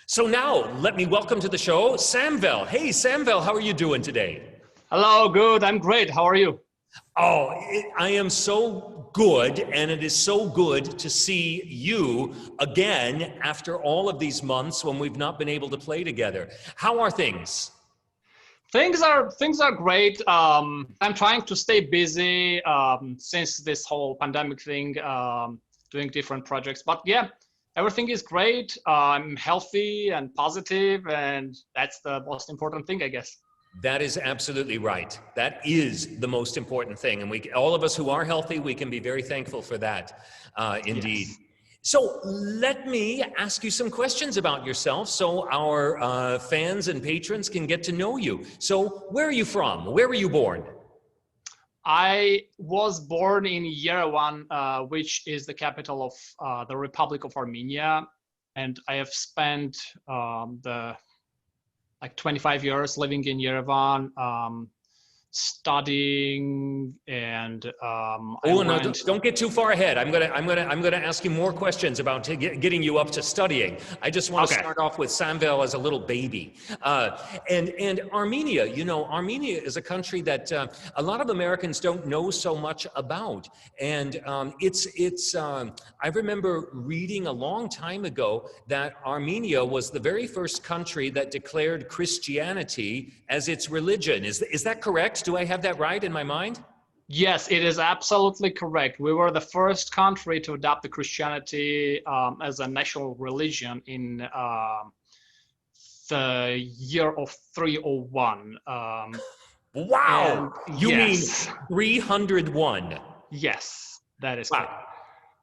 So now, let me welcome to the show Samvel. Hey, Samvel, how are you doing today? Hello, good. I'm great. How are you? I am so good, and it is so good to see you again after all of these months when we've not been able to play together. How are things? Things are great. I'm trying to stay busy since this whole pandemic thing, doing different projects. But yeah, everything is great. I'm healthy and positive, and that's the most important thing, I guess. That is absolutely right. That is the most important thing. And all of us who are healthy, we can be very thankful for that, indeed. Yes. So let me ask you some questions about yourself so our fans and patrons can get to know you. So where are you from? Where were you born? I was born in Yerevan, which is the capital of the Republic of Armenia, and I have spent the like 25 years living in Yerevan, studying, and I Oh no! went. Don't get too far ahead. I'm gonna ask you more questions about getting you up to studying. I just want to Okay. start off with Samvel as a little baby, and Armenia. You know, Armenia is a country that a lot of Americans don't know so much about, and I remember reading a long time ago that Armenia was the very first country that declared Christianity as its religion. Is that correct? Do I have that right in my mind? Yes, it is absolutely correct. We were the first country to adopt the Christianity as a national religion in the year of 301. Wow! And You mean yes, 301? yes, that is correct. Wow.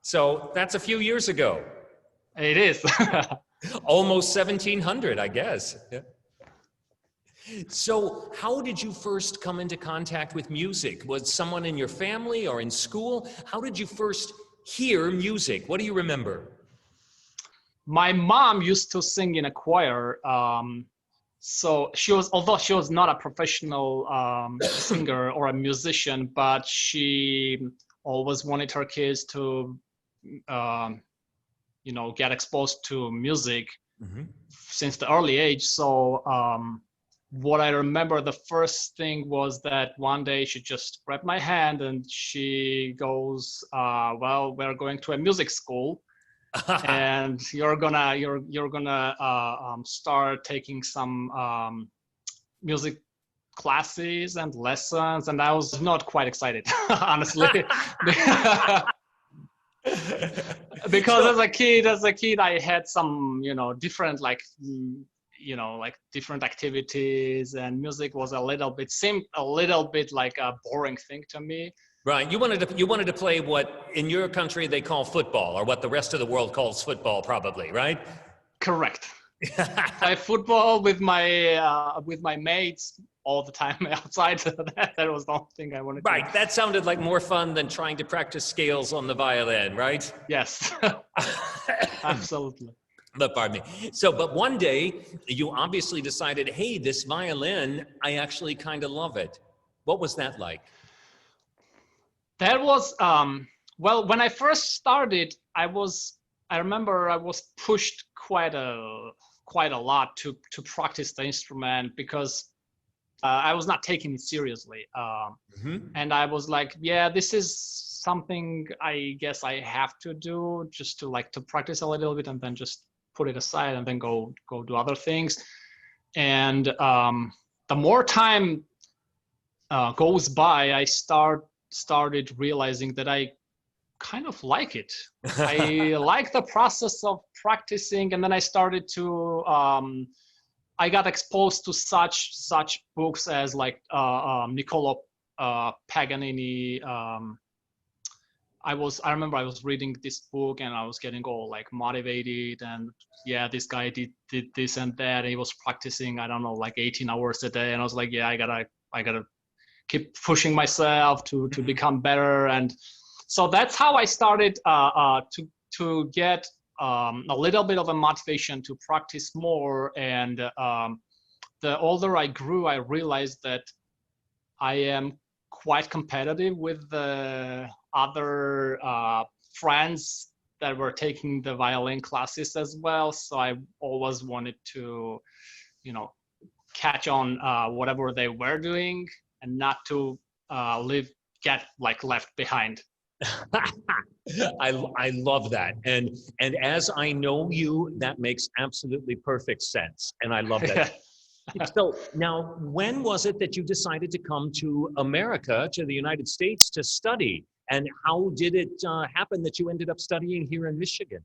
So that's a few years ago. It is. Almost 1700, I guess. Yeah. So how did you first come into contact with music? Was someone in your family or in school? How did you first hear music? What do you remember? My mom used to sing in a choir. So although she was not a professional singer or a musician, but she always wanted her kids to, get exposed to music Mhm. since the early age. So what I remember, the first thing was that one day she just grabbed my hand and she goes, "Well, we're going to a music school, and you're gonna start taking some music classes and lessons." And I was not quite excited, honestly. Because So, as a kid I had some different like different activities, and music was seemed a little bit like a boring thing to me. right, you wanted to play what in your country they call football, or what the rest of the world calls football, probably, right? Correct. Play football with my mates all the time outside. That was the only thing I wanted to do. Right, that sounded like more fun than trying to practice scales on the violin, right? Yes. Absolutely. But pardon me. So, but one day you obviously decided, hey, this violin, I actually kind of love it. What was that like? That was well, when I first started, I remember I was pushed quite a lot to practice the instrument, because I was not taking it seriously. Hmm. And I was like, yeah, this is something I guess I have to do, just to practice a little bit and then just put it aside and then go do other things. And the more time goes by, I started realizing that I kind of like it. I like the process of practicing, and then I started to I got exposed to such books as like Niccolo Paganini. I remember I was reading this book and I was getting all like motivated, and yeah, this guy did this and that, and he was practicing, I don't know, like 18 hours a day, and I was like, yeah, I gotta keep pushing myself to Mhm. become better. And so that's how I started to get a little bit of a motivation to practice more. And the older I grew, I realized that I am quite competitive with the other friends that were taking the violin classes as well. So I always wanted to, catch on whatever they were doing and not to get like left behind. I love that. And as I know you, that makes absolutely perfect sense. And I love that. So now, when was it that you decided to come to America, to the United States, to study? And how did it happen that you ended up studying here in Michigan?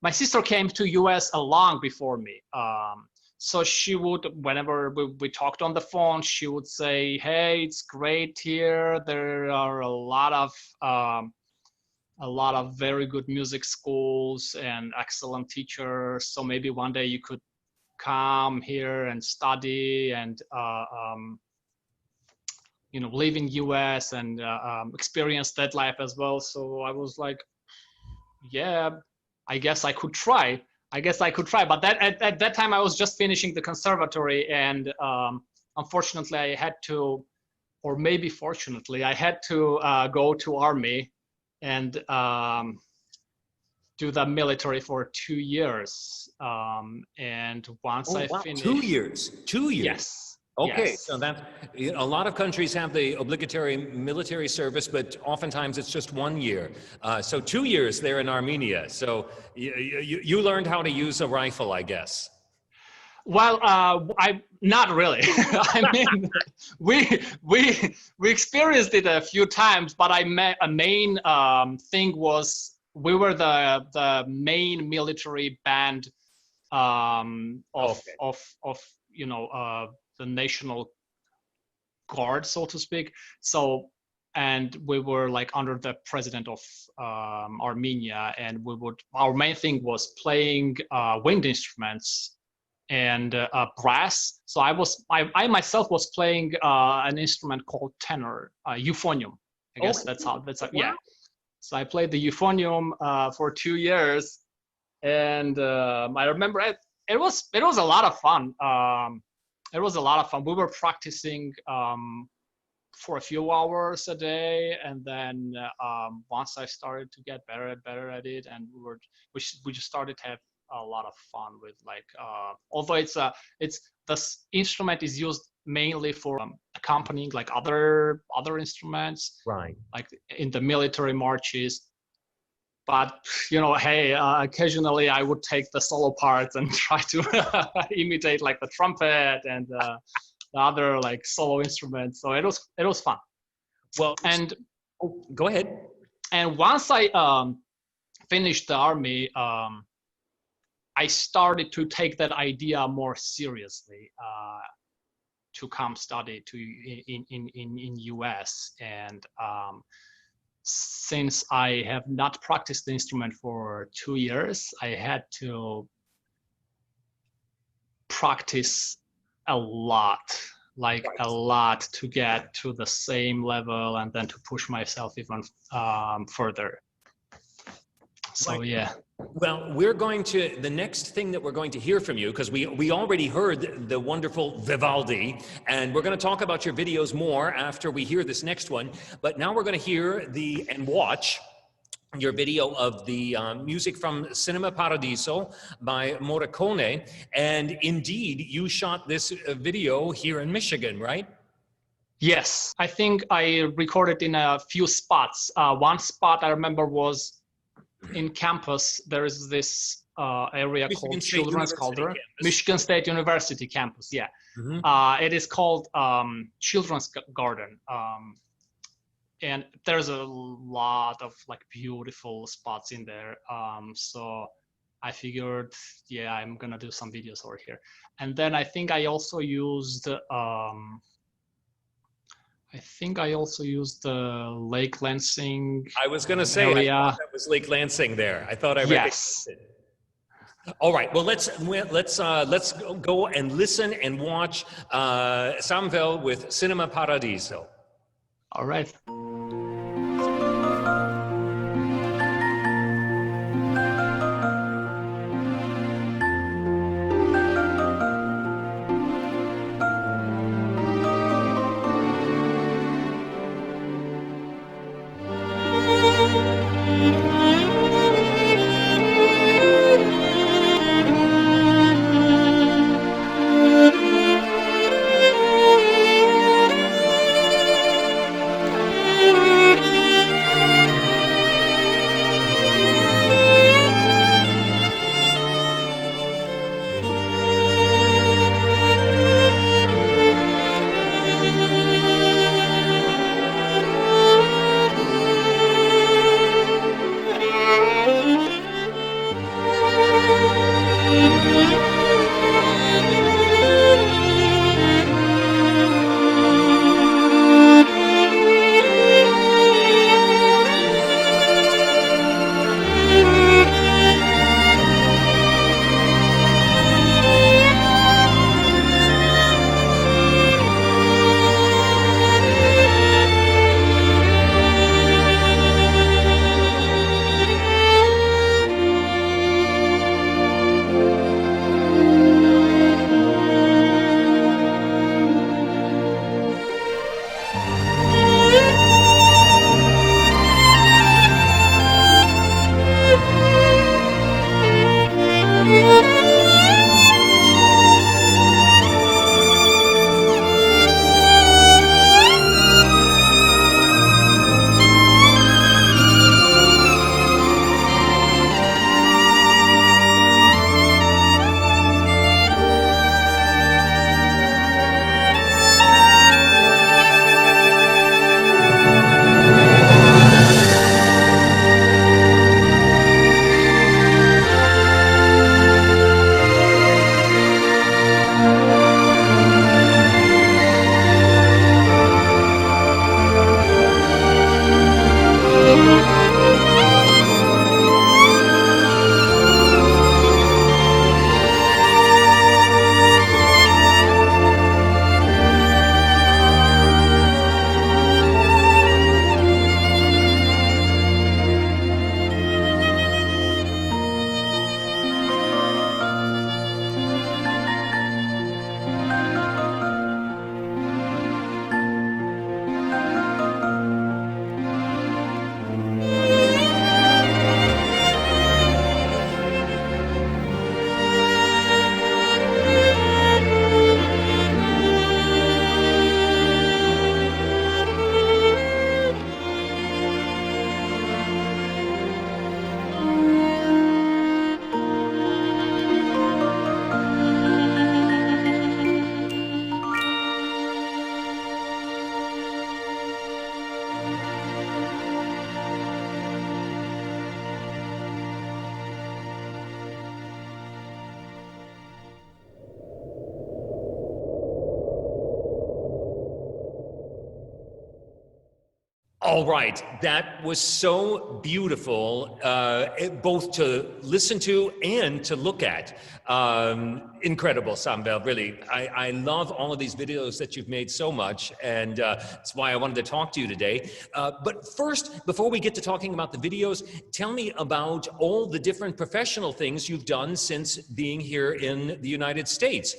My sister came to US long before me. So she would, whenever we talked on the phone, she would say, "Hey, it's great here. There are a lot of very good music schools and excellent teachers. So maybe one day you could come here and study and live in US and experience that life as well." So I was like, yeah, I guess I could try. But at that time I was just finishing the conservatory, and unfortunately I had to, or maybe fortunately, I had to go to Army and do the military for 2 years. And once I finished— 2 years. 2 years. Yes. Okay, yes. so that a lot of countries have the obligatory military service, but oftentimes it's just 1 year. So 2 years there in Armenia. So you learned how to use a rifle, I guess. Well, I not really. I mean, we experienced it a few times, but a main thing was we were the main military band of the National Guard, so to speak. So, and we were like under the president of Armenia, and our main thing was playing wind instruments and brass. So I myself was playing an instrument called tenor, euphonium. I guess that's yeah. So I played the euphonium for 2 years, and I remember it was a lot of fun. It was a lot of fun. We were practicing for a few hours a day, and then once I started to get better at it, and we just started to have a lot of fun with although this instrument is used mainly for accompanying like other instruments, right? Like in the military marches. But hey, occasionally I would take the solo parts and try to imitate like the trumpet and the other like solo instruments. So it was fun. Well, and go ahead. And once I finished the Army, I started to take that idea more seriously, to come study in US. And since I have not practiced the instrument for 2 years, I had to practice a lot, a lot, to get to the same level and then to push myself even further. So yeah. Well, the next thing that we're going to hear from you, because we already heard the wonderful Vivaldi, and we're going to talk about your videos more after we hear this next one. But now we're going to hear and watch your video of the music from Cinema Paradiso by Morricone. And indeed, you shot this video here in Michigan, right? Yes, I think I recorded in a few spots. One spot I remember was in campus. There is this area called Children's Garden, Michigan State University campus. Yeah, it is called Children's Garden, and there's a lot of like beautiful spots in there. So I figured, yeah, I'm gonna do some videos over here. And then I think I also used the Lake Lansing. I was going to say, I thought that was Lake Lansing there. I thought I recognized it. All right. Well, let's go and listen and watch Samvel with Cinema Paradiso. All right. All right, that was so beautiful, both to listen to and to look at. Incredible, Sambel, really. I love all of these videos that you've made so much, and that's why I wanted to talk to you today. But first, before we get to talking about the videos, tell me about all the different professional things you've done since being here in the United States.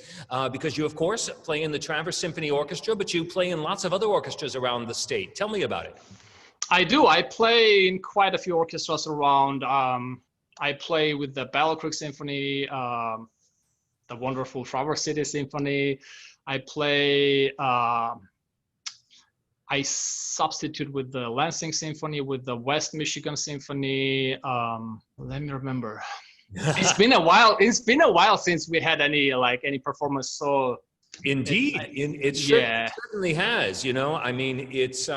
Because you, of course, play in the Traverse Symphony Orchestra, but you play in lots of other orchestras around the state. Tell me about it. I do. I play in quite a few orchestras around. I play with the Battle Creek Symphony, the wonderful Traverse City Symphony. I play. I substitute with the Lansing Symphony, with the West Michigan Symphony. Let me remember. It's been a while. It's been a while since we had any performance. So indeed, it certainly has. You know, I mean, it's.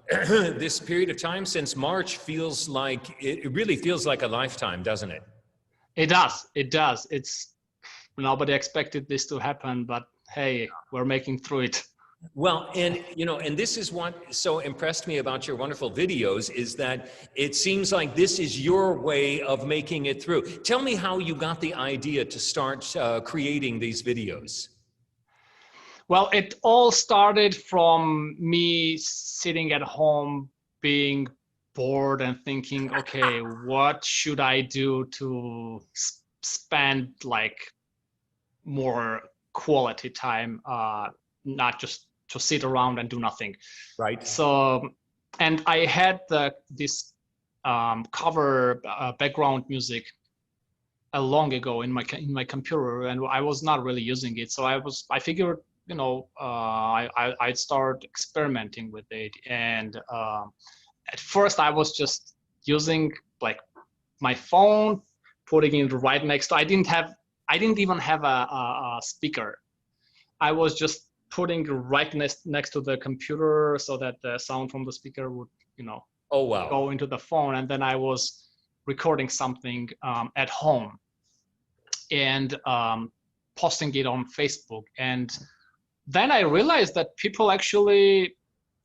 This period of time since March feels like, it really feels like a lifetime, doesn't it? It does. It does. It's nobody expected this to happen, but hey, we're making through it. Well, and you know, and this is what so impressed me about your wonderful videos is that it seems like this is your way of making it through. Tell me how you got the idea to start creating these videos. Well, it all started from me sitting at home, being bored and thinking, okay, what should I do to spend like more quality time, not just to sit around and do nothing. Right. So, and I had this cover background music long ago in my computer, and I was not really using it. So I figured, you know, I'd start experimenting with it. And at first I was just using like my phone, putting it right next to, I didn't even have a speaker. I was just putting right next to the computer so that the sound from the speaker would, you know, oh wow, go into the phone. And then I was recording something at home. and posting it on Facebook. And then I realized that people actually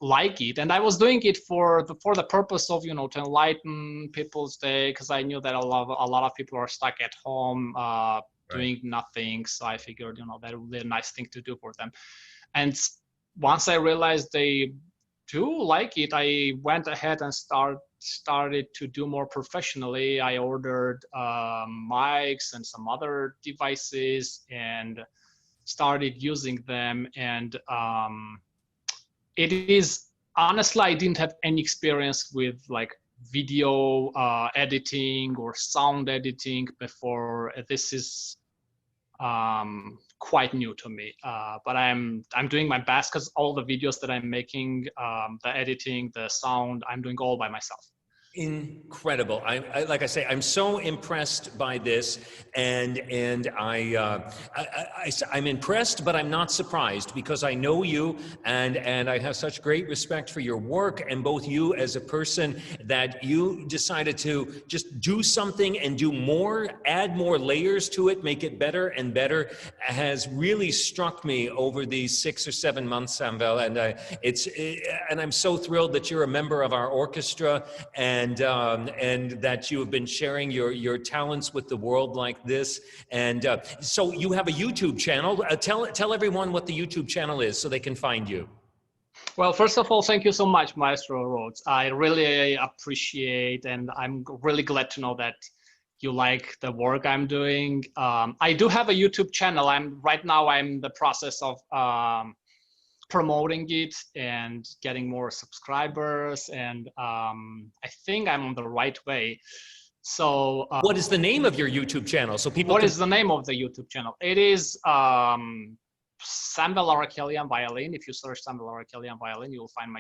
like it, and I was doing it for the purpose of, to enlighten people's day, because I knew that a lot of people are stuck at home doing nothing. So I figured, that would be a nice thing to do for them. And once I realized they do like it, I went ahead and started to do more professionally. I ordered mics and some other devices and started using them. And it is, honestly, I didn't have any experience with like video editing or sound editing before. This is quite new to me, but I'm doing my best, because all the videos that I'm making, the editing, the sound, I'm doing all by myself. Incredible. I like I say, I'm so impressed by this, and I'm impressed, but I'm not surprised, because I know you, and I have such great respect for your work, and both you as a person, that you decided to just do something and do more, add more layers to it, make it better and better, has really struck me over these 6 or 7 months, Samvel, and and I'm so thrilled that you're a member of our orchestra, and that you have been sharing your talents with the world like this. And so you have a YouTube channel. Tell everyone what the YouTube channel is so they can find you. Well, first of all, thank you so much, Maestro Rhodes. I really appreciate, and I'm really glad to know that you like the work I'm doing. I do have a YouTube channel. Right now I'm in the process of promoting it and getting more subscribers, and I think I'm on the right way. So what is the name of your YouTube channel, so people What is the name of the YouTube channel? It is Samvel Arakelian Violin. If you search Samvel Arakelian Violin, you'll find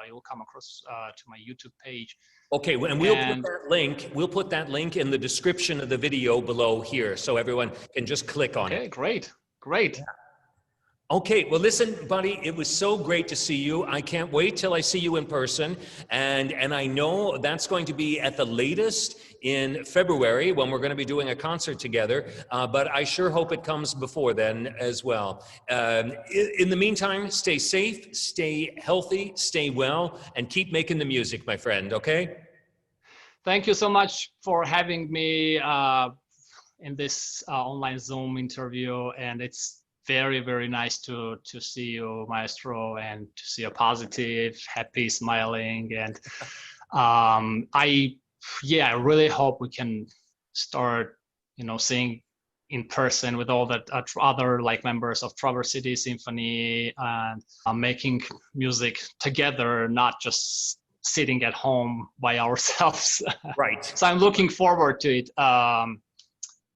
you'll come across to my YouTube page. Okay, and we'll put that link in the description of the video below here, so everyone can just click on it. Okay, great. Yeah. Okay, well, listen, buddy, it was so great to see you. I can't wait till I see you in person. And I know that's going to be at the latest in February, when we're going to be doing a concert together. But I sure hope it comes before then as well. In the meantime, stay safe, stay healthy, stay well, and keep making the music, my friend, okay? Thank you so much for having me in this online Zoom interview. And it's very, very nice to see you, Maestro, and to see you positive, happy, smiling. And I really hope we can start, seeing in person with all the other members of Traverse City Symphony, and making music together, not just sitting at home by ourselves. Right. So I'm looking forward to it.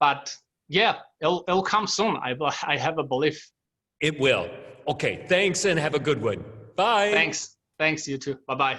But yeah, it'll come soon. I have a belief. It will. Okay, thanks, and have a good one. Bye. Thanks, you too. Bye-bye.